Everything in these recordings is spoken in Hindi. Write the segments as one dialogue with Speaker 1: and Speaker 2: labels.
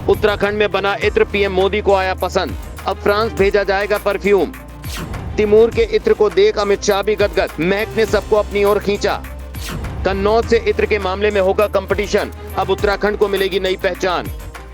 Speaker 1: उत्तराखंड में बना इत्र पीएम मोदी को आया पसंद, अब फ्रांस भेजा जाएगा परफ्यूम। तिमूर के इत्र को देख अमित शाह भी गदगद, महक ने सबको अपनी ओर खींचा। कन्नौज से इत्र के मामले में होगा कंपटीशन, अब उत्तराखंड को मिलेगी नई पहचान।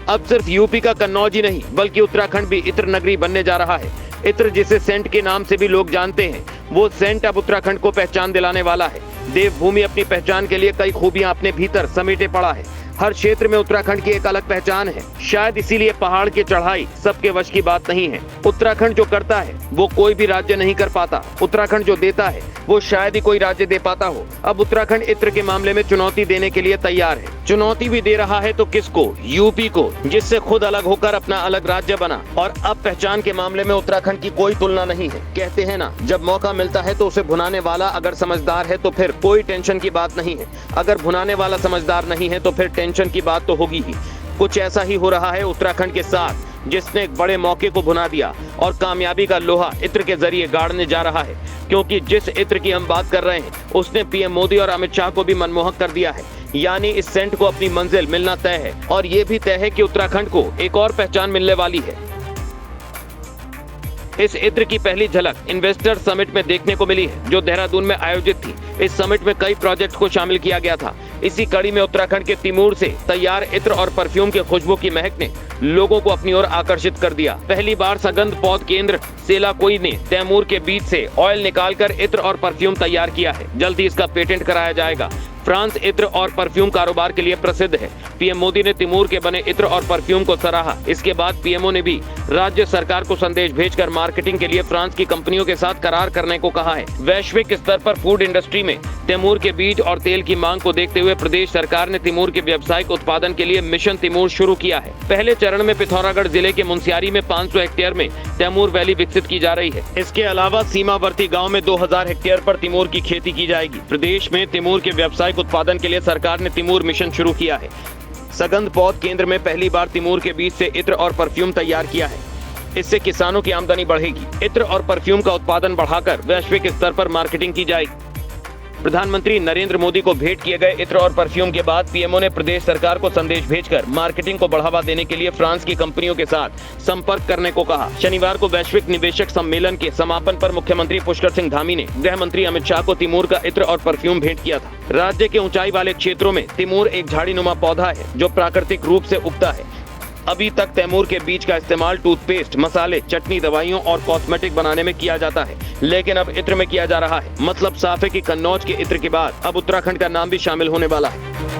Speaker 1: अब सिर्फ यूपी का कन्नौज ही नहीं बल्कि उत्तराखंड भी इत्र नगरी बनने जा रहा है। इत्र जिसे सेंट के नाम से भी लोग जानते हैं, वो सेंट अब उत्तराखंड को पहचान दिलाने वाला है। देवभूमि अपनी पहचान के लिए कई खूबियां अपने भीतर समेटे पड़ा है। हर क्षेत्र में उत्तराखंड की एक अलग पहचान है। शायद इसीलिए पहाड़ की चढ़ाई सबके वश की बात नहीं है। उत्तराखंड जो करता है वो कोई भी राज्य नहीं कर पाता। उत्तराखंड जो देता है वो शायद ही कोई राज्य दे पाता हो। अब उत्तराखंड इत्र के मामले में चुनौती देने के लिए तैयार है। चुनौती भी दे रहा है तो किसको? यूपी को, जिससे खुद अलग होकर अपना अलग राज्य बना। और अब पहचान के मामले में उत्तराखंड की कोई तुलना नहीं है। कहते हैं ना, जब मौका मिलता है तो उसे भुनाने वाला अगर समझदार है तो फिर कोई टेंशन की बात नहीं है। अगर भुनाने वाला समझदार नहीं है तो फिर टेंशन की बात तो होगी ही। कुछ ऐसा ही हो रहा है उत्तराखंड के साथ, जिसने एक बड़े मौके को भुना दिया और कामयाबी का लोहा इत्र के जरिए गाड़ने जा रहा है। क्योंकि जिस इत्र की हम बात कर रहे हैं उसने पीएम मोदी और अमित शाह को भी मनमोहक कर दिया है। यानी इस सेंट को अपनी मंजिल मिलना तय है और ये भी तय है कि उत्तराखंड को एक और पहचान मिलने वाली है। इस इत्र की पहली झलक इन्वेस्टर समिट में देखने को मिली है, जो देहरादून में आयोजित थी। इस समिट में कई प्रोजेक्ट को शामिल किया गया था। इसी कड़ी में उत्तराखंड के तिमूर से तैयार इत्र और परफ्यूम के खुशबू की महक ने लोगों को अपनी ओर आकर्षित कर दिया। पहली बार सगंध पौध केंद्र सेलाकोई ने तैमूर के बीज से ऑयल निकालकर इत्र और परफ्यूम तैयार किया है। जल्द ही इसका पेटेंट कराया जाएगा। फ्रांस इत्र और परफ्यूम कारोबार के लिए प्रसिद्ध है। पीएम मोदी ने तिमूर के बने इत्र और परफ्यूम को सराहा। इसके बाद पीएमओ ने भी राज्य सरकार को संदेश भेजकर मार्केटिंग के लिए फ्रांस की कंपनियों के साथ करार करने को कहा है। वैश्विक स्तर पर फूड इंडस्ट्री में तिमूर के बीज और तेल की मांग को देखते हुए प्रदेश सरकार ने तिमूर के व्यावसायिक उत्पादन के लिए मिशन तिमूर शुरू किया है। पहले चरण में पिथौरागढ़ जिले के मुनस्यारी में 500 हेक्टेयर में तैमूर वैली विकसित की जा रही है। इसके अलावा सीमावर्ती गाँव में 2000 हेक्टेयर पर तिमूर की खेती की जाएगी। प्रदेश में तिमूर के व्यावसायिक उत्पादन के लिए सरकार ने तिमूर मिशन शुरू किया है। सगंध पौध केंद्र में पहली बार तिमूर के बीज से इत्र और परफ्यूम तैयार किया है। इससे किसानों की आमदनी बढ़ेगी। इत्र और परफ्यूम का उत्पादन बढ़ाकर वैश्विक स्तर पर मार्केटिंग की जाएगी। प्रधानमंत्री नरेंद्र मोदी को भेंट किए गए इत्र और परफ्यूम के बाद पीएमओ ने प्रदेश सरकार को संदेश भेजकर मार्केटिंग को बढ़ावा देने के लिए फ्रांस की कंपनियों के साथ संपर्क करने को कहा। शनिवार को वैश्विक निवेशक सम्मेलन के समापन पर मुख्यमंत्री पुष्कर सिंह धामी ने गृह मंत्री अमित शाह को तिमूर का इत्र और परफ्यूम भेंट किया था। राज्य के ऊंचाई वाले क्षेत्रों में तिमूर एक झाड़ीनुमा पौधा है जो प्राकृतिक रूप से उगता है। अभी तक तैमूर के बीज का इस्तेमाल टूथपेस्ट, मसाले, चटनी, दवाइयों और कॉस्मेटिक बनाने में किया जाता है, लेकिन अब इत्र में किया जा रहा है। मतलब साफ है कि कन्नौज के इत्र के बाद अब उत्तराखंड का नाम भी शामिल होने वाला है।